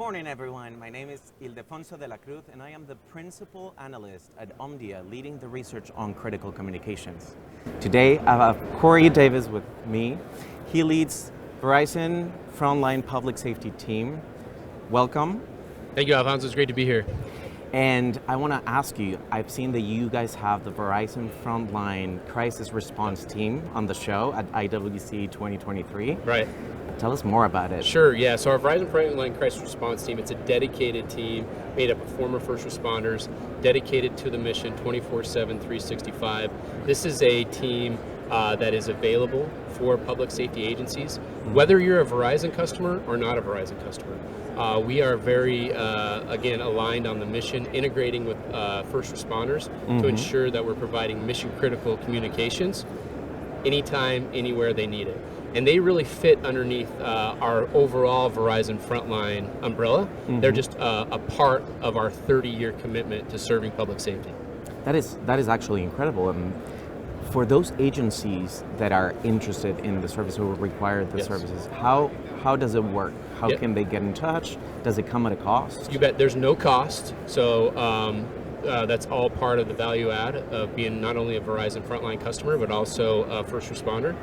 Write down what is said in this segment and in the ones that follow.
morning, everyone. My name is Ildefonso de la Cruz, and I am the Principal Analyst at Omdia, leading the research on critical communications. Today, I have Cory Davis with me. He leads Verizon Frontline Public Safety Team. Welcome. Thank you, Alfonso. It's great to be here. And I want to ask you, I've seen that you guys have the Verizon Frontline Crisis Response Team on the show at IWCE 2023. Right. Tell us more about it. Sure, yeah. So our Verizon Frontline Crisis Response Team, it's a dedicated team made up of former first responders, dedicated to the mission 24/7, 365. This is a team that is available for public safety agencies, whether you're a Verizon customer or not a Verizon customer. We are very, again, aligned on the mission, integrating with first responders to ensure that we're providing mission-critical communications anytime, anywhere they need it. And they really fit underneath our overall Verizon Frontline umbrella. They're just a part of our 30-year commitment to serving public safety. That is actually incredible. For those agencies that are interested in the service or require the services, how does it work? How can they get in touch? Does it come at a cost? You bet. There's no cost. So that's all part of the value add of being not only a Verizon Frontline customer, but also a first responder.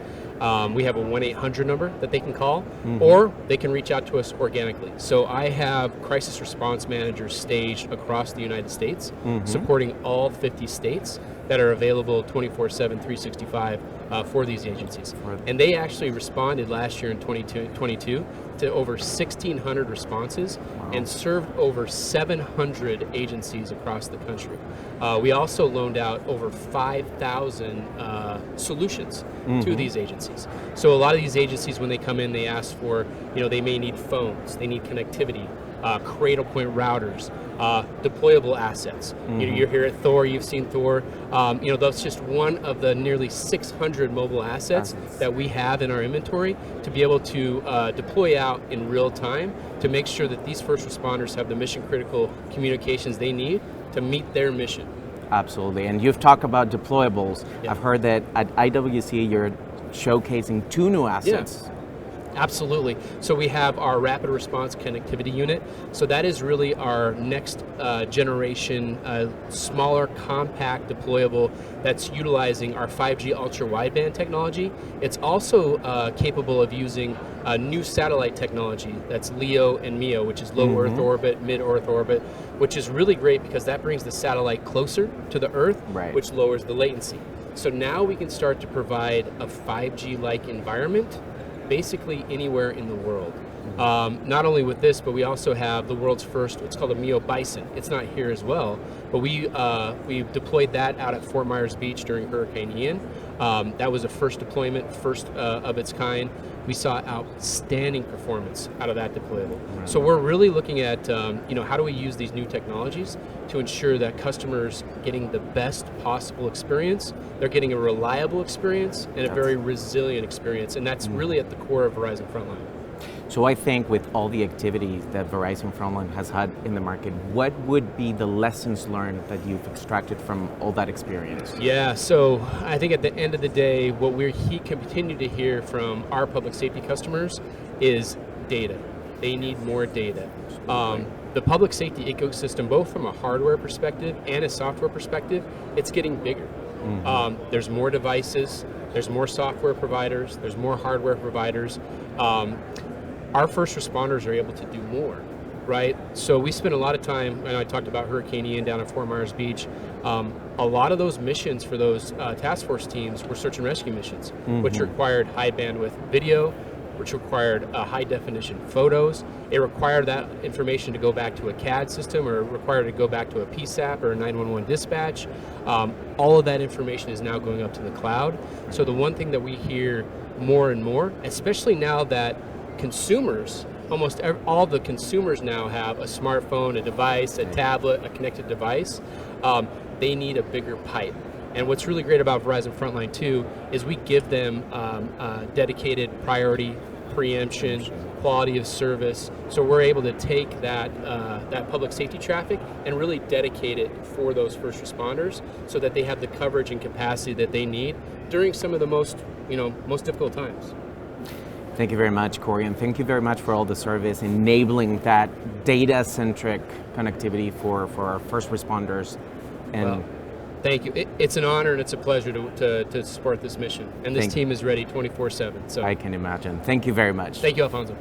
We have a 1-800 number that they can call, or they can reach out to us organically. So I have crisis response managers staged across the United States, supporting all 50 states that are available 24/7, 365 for these agencies. And they actually responded last year in 2022 to over 1,600 responses and served over 700 agencies across the country. We also loaned out over 5,000 solutions to these agencies. So a lot of these agencies, when they come in, they ask for, they may need phones, they need connectivity, cradle point routers, deployable assets. You're here at Thor, you've seen Thor. That's just one of the nearly 600 mobile assets that we have in our inventory to be able to deploy out in real time to make sure that these first responders have the mission critical communications they need to meet their mission. Absolutely, and you've talked about deployables. I've heard that at IWCE you're showcasing 2 new assets. Absolutely. So we have our rapid response connectivity unit. So that is really our next generation, smaller, compact deployable that's utilizing our 5G ultra wideband technology. It's also capable of using new satellite technology that's LEO and MEO, which is low Earth orbit, mid Earth orbit, which is really great because that brings the satellite closer to the Earth, which lowers the latency. So now we can start to provide a 5G-like environment basically anywhere in the world. Not only with this, but we also have the world's first, it's called a MEO Bison. It's not here as well, but we deployed that out at Fort Myers Beach during Hurricane Ian. That was a first deployment, first of its kind. We saw outstanding performance out of that deployable. So we're really looking at, how do we use these new technologies to ensure that customers getting the best possible experience, they're getting a reliable experience and a very resilient experience, and that's really at the core of Verizon Frontline. So I think with all the activities that Verizon Frontline has had in the market, what would be the lessons learned that you've extracted from all that experience? Yeah, so I think at the end of the day, what we continue to hear from our public safety customers is data. They need more data. The public safety ecosystem, both from a hardware perspective and a software perspective, it's getting bigger. There's more devices, there's more software providers, there's more hardware providers. Our first responders are able to do more, right? So we spend a lot of time, and I talked about Hurricane Ian down at Fort Myers Beach. A lot of those missions for those task force teams were search and rescue missions, which required high bandwidth video, which required high definition photos. It required that information to go back to a CAD system, or required to go back to a PSAP or a 911 dispatch. All of that information is now going up to the cloud. So the one thing that we hear more and more, especially now that consumers, all the consumers now have a smartphone, a device, a tablet, a connected device, they need a bigger pipe. And what's really great about Verizon Frontline too is we give them dedicated priority, preemption, quality of service. So we're able to take that public safety traffic and really dedicate it for those first responders so that they have the coverage and capacity that they need during some of the most difficult times. Thank you very much, Cory, and thank you very much for all the service enabling that data-centric connectivity for our first responders. And well, thank you. It's an honor and it's a pleasure to support this mission. And this team is ready 24/7. So I can imagine. Thank you very much. Thank you, Alfonso.